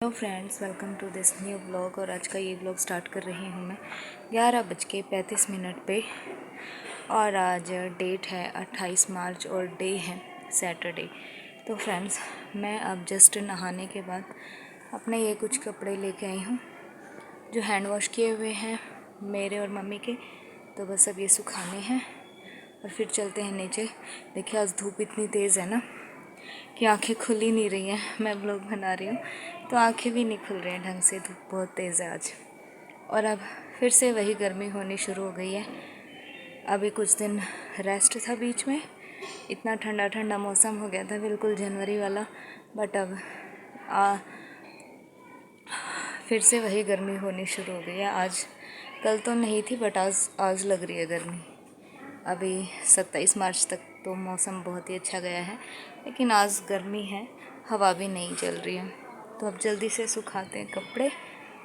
Hello friends, welcome to this new blog. और आज का ये ब्लॉग स्टार्ट कर रही हूँ मैं 11:35 पे। और आज डेट है 28 मार्च और डे है सैटरडे। तो फ्रेंड्स, मैं अब जस्ट नहाने के बाद अपने ये कुछ कपड़े लेके आई हूँ जो हैंड वॉश किए हुए हैं मेरे और मम्मी के। तो बस अब ये सुखाने हैं और फिर चलते हैं नीचे। देखिए आज धूप इतनी तेज़ है ना कि आंखें खुल ही नहीं रही हैं। मैं ब्लॉग बना रही हूँ तो आंखें भी नहीं खुल रही हैं ढंग से, धूप बहुत तेज़ है आज। और अब फिर से वही गर्मी होनी शुरू हो गई है। अभी कुछ दिन रेस्ट था बीच में, इतना ठंडा ठंडा मौसम हो गया था बिल्कुल जनवरी वाला। बट अब फिर से वही गर्मी होनी शुरू हो गई है। आज कल तो नहीं थी बट आज लग रही है गर्मी। अभी 27 मार्च तक तो मौसम बहुत ही अच्छा गया है, लेकिन आज गर्मी है, हवा भी नहीं चल रही है। तो अब जल्दी से सुखाते हैं कपड़े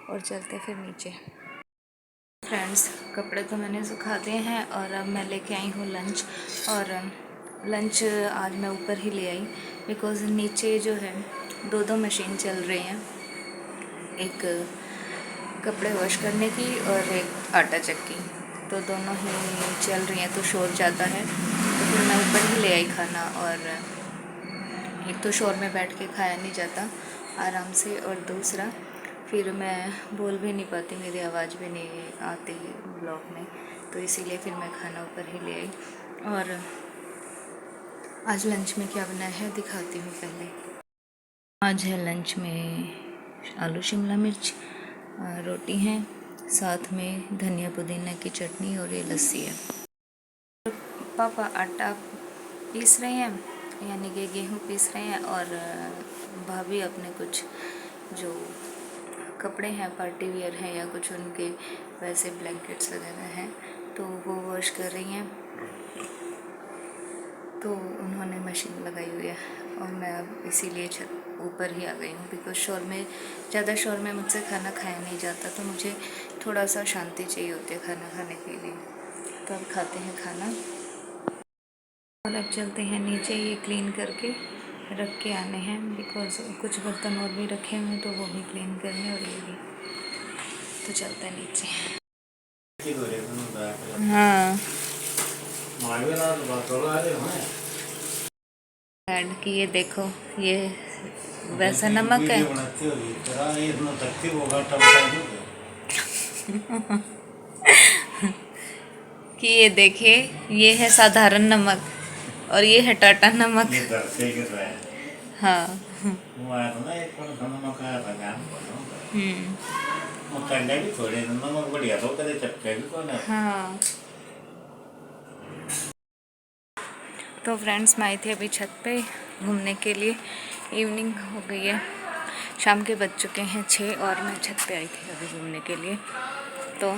और चलते फिर नीचे। फ्रेंड्स, कपड़े तो मैंने सुखा दिए हैं और अब मैं लेके आई हूँ लंच। और लंच आज मैं ऊपर ही ले आई बिकॉज़ नीचे जो है दो मशीन चल रही हैं, एक कपड़े वॉश करने की और एक आटा चक्की। तो दोनों ही चल रही हैं तो शोर जाता है, तो फिर मैं ऊपर ही ले आई खाना। और एक तो शोर में बैठ के खाया नहीं जाता आराम से, और दूसरा फिर मैं बोल भी नहीं पाती, मेरी आवाज़ भी नहीं आती ब्लॉग में। तो इसीलिए फिर मैं खाना ऊपर ही ले आई। और आज लंच में क्या बनाया है दिखाती हूँ पहले। आज है लंच में आलू शिमला मिर्च, रोटी है, साथ में धनिया पुदीना की चटनी और ये लस्सी है। पापा आटा पीस रहे हैं, यानी कि गेहूँ पीस रहे हैं। और भाभी अपने कुछ जो कपड़े हैं पार्टी वियर हैं या कुछ उनके वैसे ब्लैंकेट्स वगैरह हैं तो वो वॉश कर रही हैं। तो उन्होंने मशीन लगाई हुई है और मैं अब इसीलिए छत ऊपर ही आ गई हूँ बिकॉज शोर में, ज़्यादा शोर में मुझसे खाना खाया नहीं जाता। तो मुझे थोड़ा सा शांति चाहिए होती है खाना खाने के लिए। तो अब खाते हैं खाना और अब चलते हैं नीचे। ये क्लीन करके रख के आने हैं बिकॉज कुछ बर्तन और भी रखे हुए हैं तो वो भी क्लीन करने, और ये भी। तो चलते हैं नीचे। हाँ, ऐड कि ये देखो, ये वैसा नमक है। कि ये देखिए, ये है साधारण नमक और ये है टाटा नमक। हाँ। हाँ। तो फ्रेंड्स, मैं आई थी अभी छत पे घूमने के लिए। इवनिंग हो गई है, शाम के बज चुके हैं 6 और मैं छत पे आई थी अभी घूमने के लिए। तो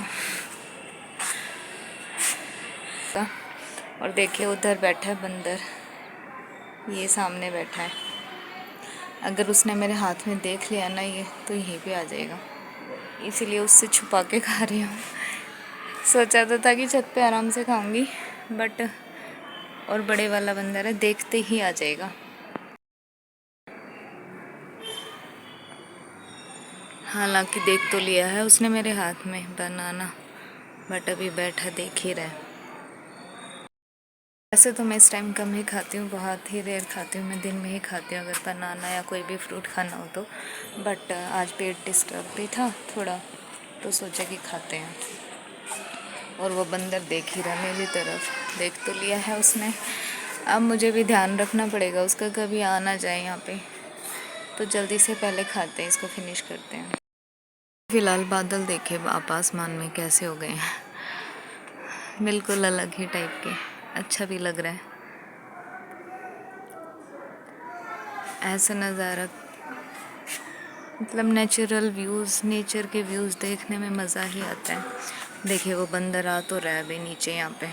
और देखिए उधर बैठा है बंदर, ये सामने बैठा है। अगर उसने मेरे हाथ में देख लिया ना ये, तो यहीं पे आ जाएगा, इसीलिए उससे छुपा के खा रही हूँ। सोचा तो था कि छत पे आराम से खाऊंगी बट, और बड़े वाला बंदर है, देखते ही आ जाएगा। हालांकि देख तो लिया है उसने मेरे हाथ में बनाना, बट अभी बैठा देख ही रहा है। वैसे तो मैं इस टाइम कम ही खाती हूँ, बहुत ही रेयर खाती हूँ, मैं दिन में ही खाती हूँ अगर बनाना या कोई भी फ्रूट खाना हो तो। बट आज पेट डिस्टर्ब भी था थोड़ा, तो सोचा कि खाते हैं। और वो बंदर देख ही रहा मेरी तरफ, देख तो लिया है उसने। अब मुझे भी ध्यान रखना पड़ेगा उसका, कभी आ ना जाए यहाँ पे। तो जल्दी से पहले खाते हैं, इसको फिनिश करते हैं। फिलहाल बादल देखे आप आसमान में कैसे हो गए हैं, बिल्कुल अलग ही टाइप के, अच्छा भी लग रहा है। ऐसा नज़ारा, मतलब नेचुरल व्यूज़, नेचर के व्यूज़ देखने में मज़ा ही आता है। देखिए वो बंदर आ तो रहा है अभी नीचे यहाँ पे।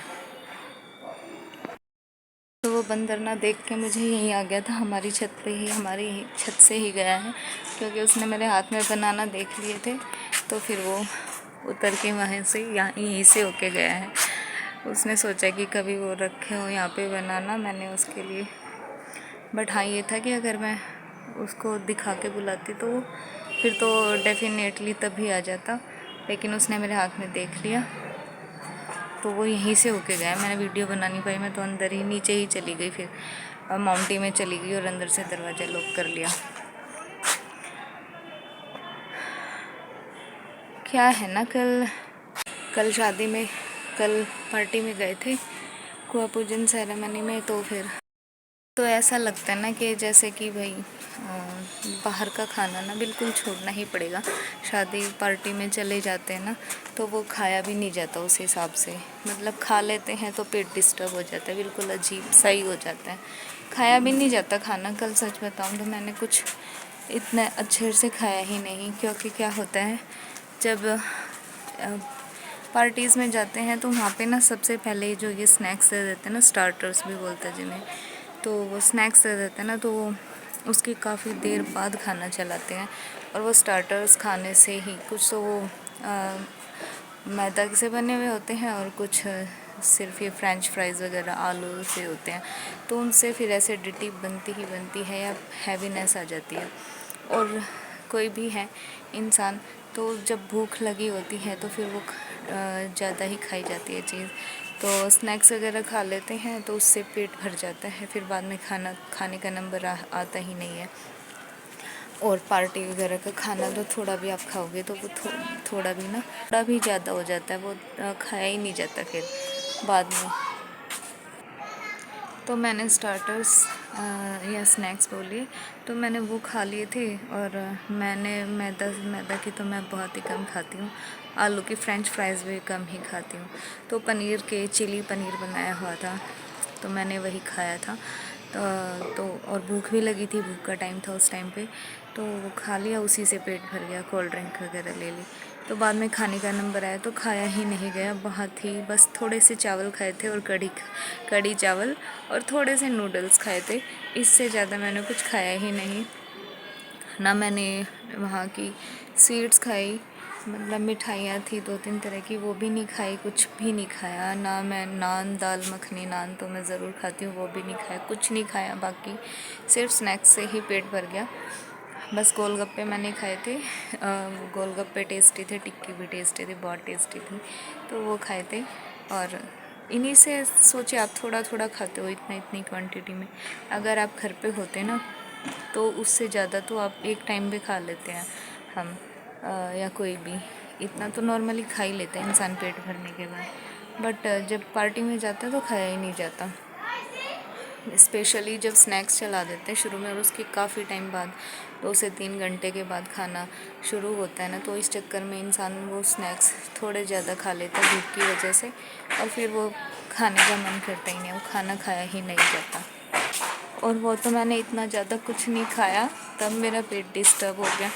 तो वो बंदर ना देख के मुझे यहीं आ गया था, हमारी छत पे ही, हमारी छत से ही गया है, क्योंकि उसने मेरे हाथ में बनाना देख लिए थे। तो फिर वो उतर के वहाँ से यहीं से होके गया है। उसने सोचा कि कभी वो रखे हो यहाँ पे बनाना, मैंने उसके लिए। बट हाँ, ये था कि अगर मैं उसको दिखा के बुलाती तो वो फिर तो डेफिनेटली तभी आ जाता, लेकिन उसने मेरे हाथ में देख लिया तो वो यहीं से होके गया। मैंने वीडियो बना नहीं पाई, मैं तो अंदर ही नीचे ही चली गई, फिर माउंटी में चली गई और अंदर से दरवाज़ा लॉक कर लिया। क्या है ना, कल शादी में, कल पार्टी में गए थे कुआ पूजन सेरेमनी में, तो फिर तो ऐसा लगता है ना कि जैसे कि भाई बाहर का खाना ना बिल्कुल छोड़ना ही पड़ेगा। शादी पार्टी में चले जाते हैं ना तो वो खाया भी नहीं जाता उस हिसाब से, मतलब खा लेते हैं तो पेट डिस्टर्ब हो जाता है, बिल्कुल अजीब सा ही हो जाता है, खाया भी नहीं जाता खाना। कल सच बताऊँ तो मैंने कुछ इतना अच्छे से खाया ही नहीं, क्योंकि क्या होता है जब पार्टीज़ में जाते हैं तो वहाँ पे ना सबसे पहले जो ये स्नैक्स दे देते हैं ना, स्टार्टर्स भी बोलते हैं जिन्हें, तो वो स्नैक्स दे देते हैं ना, तो वो उसकी काफ़ी देर बाद खाना चलाते हैं। और वो स्टार्टर्स खाने से ही कुछ तो वो मैदा से बने हुए होते हैं और कुछ सिर्फ ये फ्रेंच फ्राइज़ वगैरह आलू से होते हैं, तो उनसे फिर एसिडिटी बनती ही बनती है या हैवीनेस आ जाती है। और कोई भी है इंसान, तो जब भूख लगी होती है तो फिर वो ज़्यादा ही खाई जाती है चीज़, तो स्नैक्स वगैरह खा लेते हैं तो उससे पेट भर जाता है, फिर बाद में खाने का नंबर आता ही नहीं है। और पार्टी वगैरह का खाना तो थोड़ा भी आप खाओगे तो वो थोड़ा भी ना, थोड़ा भी ज़्यादा हो जाता है, वो खाया ही नहीं जाता फिर बाद में। तो मैंने स्टार्टर्स या स्नैक्स बोलिए, तो मैंने वो खा लिए थे। और मैंने मैदा की तो मैं बहुत ही कम खाती हूँ, आलू की फ्रेंच फ्राइज़ भी कम ही खाती हूँ। तो पनीर के चिली पनीर बनाया हुआ था तो मैंने वही खाया था। तो और भूख भी लगी थी, भूख का टाइम था उस टाइम पे, तो वो खा लिया, उसी से पेट भर गया, कोल्ड ड्रिंक वगैरह ले ली। तो बाद में खाने का नंबर आया तो खाया ही नहीं गया, बहुत ही बस थोड़े से चावल खाए थे और कढ़ी चावल और थोड़े से नूडल्स खाए थे, इससे ज़्यादा मैंने कुछ खाया ही नहीं। ना मैंने वहाँ की स्वीट्स खाई, मतलब मिठाइयाँ थी 2-3 तरह की, वो भी नहीं खाई, कुछ भी नहीं खाया। ना मैं नान, दाल मखनी नान तो मैं ज़रूर खाती हूँ, वो भी नहीं खाया, कुछ नहीं खाया। बाकी सिर्फ स्नैक्स से ही पेट भर गया। बस गोलगप्पे मैंने खाए थे, गोलगप्पे टेस्टी थे, टिक्की भी टेस्टी थी, बहुत टेस्टी थी, तो वो खाए थे। और इन्हीं से सोचे, आप थोड़ा थोड़ा खाते हो इतनी क्वांटिटी में, अगर आप घर पे होते ना तो उससे ज़्यादा तो आप एक टाइम भी खा लेते हैं हम, या कोई भी इतना तो नॉर्मली खा ही लेता है इंसान पेट भरने के बाद। बट जब पार्टी में जाता है तो खाया ही नहीं जाता, स्पेशली जब स्नैक्स चला देते हैं शुरू में और उसके काफ़ी टाइम बाद 2 से 3 घंटे के बाद खाना शुरू होता है ना, तो इस चक्कर में इंसान वो स्नैक्स थोड़े ज़्यादा खा लेता है भूख की वजह से, और फिर वो खाने का मन करता ही नहीं, वो खाना खाया ही नहीं जाता। और वो तो मैंने इतना ज़्यादा कुछ नहीं खाया, तब मेरा पेट डिस्टर्ब हो गया,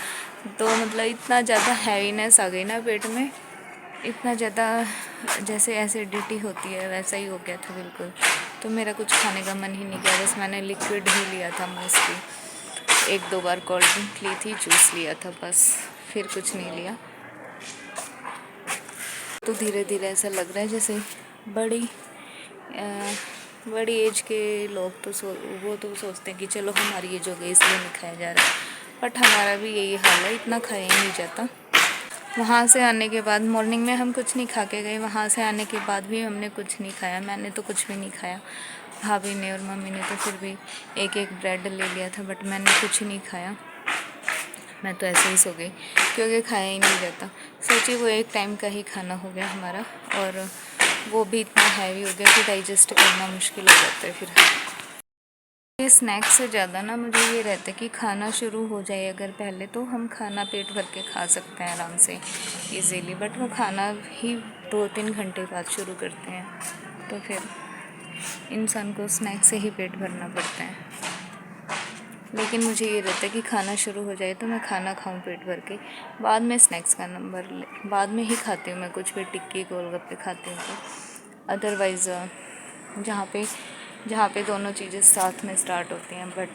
तो मतलब इतना ज़्यादा हैवीनेस आ गई ना पेट में, इतना ज़्यादा जैसे एसिडिटी होती है वैसा ही हो गया था बिल्कुल। तो मेरा कुछ खाने का मन ही नहीं किया, बस मैंने लिक्विड ही लिया था मोस्टली, 1-2 बार कोल्ड ड्रिंक ली थी, जूस लिया था बस, फिर कुछ नहीं लिया। तो धीरे धीरे ऐसा लग रहा है जैसे बड़ी बड़ी एज के लोग तो वो तो सोचते हैं कि चलो हमारी एज हो गई इसलिए नहीं खाया जा रहा, बट हमारा भी यही हाल है, इतना खाया ही नहीं जाता। वहाँ से आने के बाद मॉर्निंग में हम कुछ नहीं खा के गए, वहाँ से आने के बाद भी हमने कुछ नहीं खाया, मैंने तो कुछ भी नहीं खाया, भाभी ने और मम्मी ने तो फिर भी एक एक ब्रेड ले लिया था, बट मैंने कुछ नहीं खाया, मैं तो ऐसे ही सो गई क्योंकि खाया ही नहीं जाता। सोचिए वो एक टाइम का ही खाना हो गया हमारा, और वो भी इतना हैवी हो गया कि डाइजेस्ट करना मुश्किल हो जाता है। फिर ये स्नैक्स से ज़्यादा ना मुझे ये रहता है कि खाना शुरू हो जाए अगर पहले, तो हम खाना पेट भर के खा सकते हैं आराम से इजीली, बट वो खाना ही 2-3 घंटे बाद शुरू करते हैं, तो फिर इंसान को स्नैक्स से ही पेट भरना पड़ता है। लेकिन मुझे ये रहता है कि खाना शुरू हो जाए तो मैं खाना खाऊं पेट भर के, बाद में स्नैक्स का नंबर बाद में ही खाती हूँ मैं, कुछ भी टिक्की गोलगप्पे खाती हूँ तो। अदरवाइज़ जहाँ पे दोनों चीज़ें साथ में स्टार्ट होती हैं, बट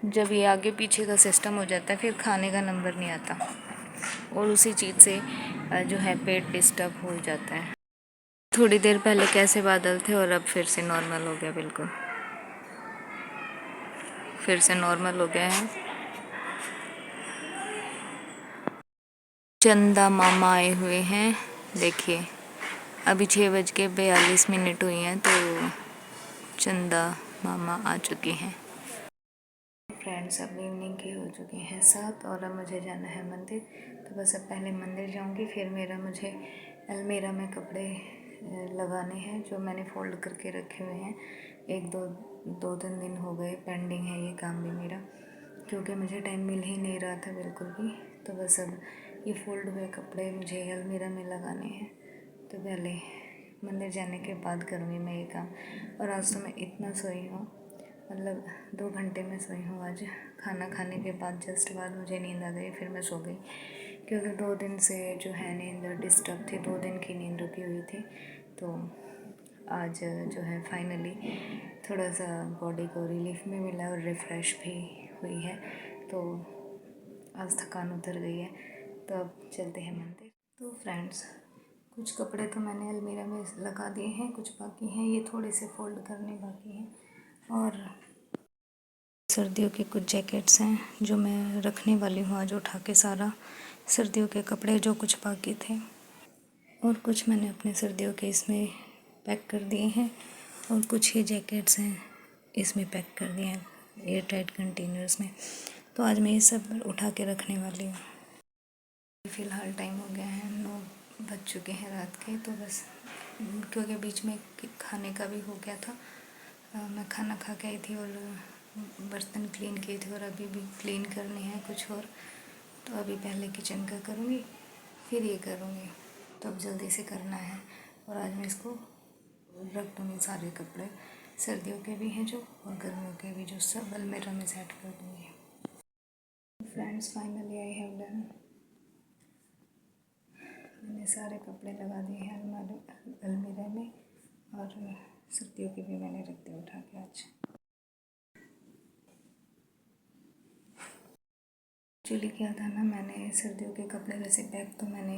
जब ये आगे पीछे का सिस्टम हो जाता है फिर खाने का नंबर नहीं आता, और उसी चीज़ से जो है पेट डिस्टर्ब हो जाता है। थोड़ी देर पहले कैसे बादल थे और अब फिर से नॉर्मल हो गया, बिल्कुल फिर से नॉर्मल हो गया है। चंदा मामा आए हुए हैं। देखिए अभी 6:42 हुई हैं तो चंदा मामा आ चुके हैं। फ्रेंड्स अब इवनिंग के हो चुके हैं 7 और अब मुझे जाना है मंदिर। तो बस अब पहले मंदिर जाऊंगी, फिर मुझे अलमीरा में कपड़े लगाने हैं जो मैंने फ़ोल्ड करके रखे हुए हैं। 2-3 दिन हो गए पेंडिंग है ये काम भी मेरा, क्योंकि मुझे टाइम मिल ही नहीं रहा था बिल्कुल भी। तो बस अब ये फ़ोल्ड हुए कपड़े मुझे अलमीरा में लगाने हैं। तो पहले मंदिर जाने के बाद करूँगी मैं ये काम। और आज तो मैं इतना सोई हूँ, मतलब 2 घंटे में सोई हूँ आज। खाना खाने के बाद जस्ट बाद मुझे नींद आ गई, फिर मैं सो गई, क्योंकि 2 दिन से जो है नींद डिस्टर्ब थी, 2 दिन की नींद रुकी हुई थी। तो आज जो है फाइनली थोड़ा सा बॉडी को रिलीफ भी मिला और रिफ़्रेश भी हुई है। तो आज थकान उतर गई है। तो अब चलते हैं मंदिर। तो फ्रेंड्स कुछ कपड़े तो मैंने अलमीरा में लगा दिए हैं, कुछ बाकी हैं, ये थोड़े से फ़ोल्ड करने बाकी हैं। और सर्दियों के कुछ जैकेट्स हैं जो मैं रखने वाली हूँ आज उठा के, सारा सर्दियों के कपड़े जो कुछ बाकी थे। और कुछ मैंने अपने सर्दियों के इसमें पैक कर दिए हैं और कुछ ही जैकेट्स हैं इसमें पैक कर दिए हैं एयर टाइट कंटेनर्स में। तो आज मैं ये सब उठा के रखने वाली हूँ। फ़िलहाल टाइम हो गया है 9 बज चुके हैं रात के। तो बस क्योंकि बीच में खाने का भी हो गया था, मैं खाना खा के आई थी और बर्तन क्लीन किए थे और अभी भी क्लीन करने हैं कुछ और। तो अभी पहले किचन का करूँगी फिर ये करूँगी, तो अब जल्दी से करना है। और आज मैं इसको रख दूँगी सारे कपड़े, सर्दियों के भी हैं जो और गर्मियों के भी, जो सब अलमीरा में सेट कर दूँगी। Friends finally I have done. मैंने सारे कपड़े लगा दिए हैं अलमीरा में और सर्दियों के भी मैंने रख दिए उठा के आज। एक्चुअली क्या था ना, मैंने सर्दियों के कपड़े वैसे पैक तो मैंने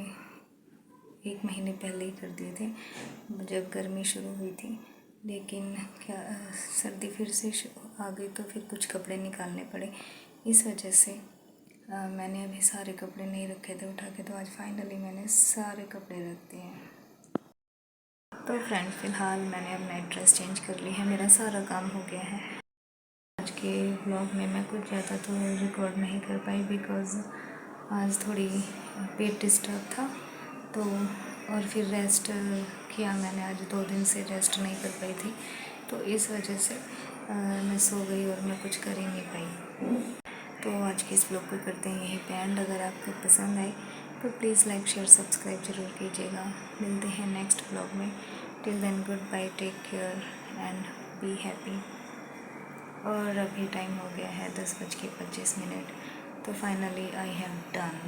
1 महीने पहले ही कर दिए थे जब गर्मी शुरू हुई थी। लेकिन क्या सर्दी फिर से आ गई तो फिर कुछ कपड़े निकालने पड़े, इस वजह से मैंने अभी सारे कपड़े नहीं रखे थे उठा के। तो आज फाइनली मैंने सारे कपड़े रख दिए हैं। तो फ्रेंड फ़िलहाल मैंने अब नाइट ड्रेस चेंज कर ली है, मेरा सारा काम हो गया है। आज के व्लॉग में मैं कुछ ज़्यादा तो रिकॉर्ड नहीं कर पाई बिकॉज़ आज थोड़ी पेट डिस्टर्ब था। तो और फिर रेस्ट किया मैंने, आज 2 दिन से रेस्ट नहीं कर पाई थी, तो इस वजह से मैं सो गई और मैं कुछ कर ही नहीं पाई। तो आज के इस ब्लॉग को करते हैं यहीं पे एंड। अगर आपको पसंद आए तो प्लीज़ लाइक शेयर सब्सक्राइब ज़रूर कीजिएगा। मिलते हैं नेक्स्ट ब्लॉग में। Till then good bye, take care and be happy. और अभी टाइम हो गया है 10:25। तो फाइनली आई हैव डन।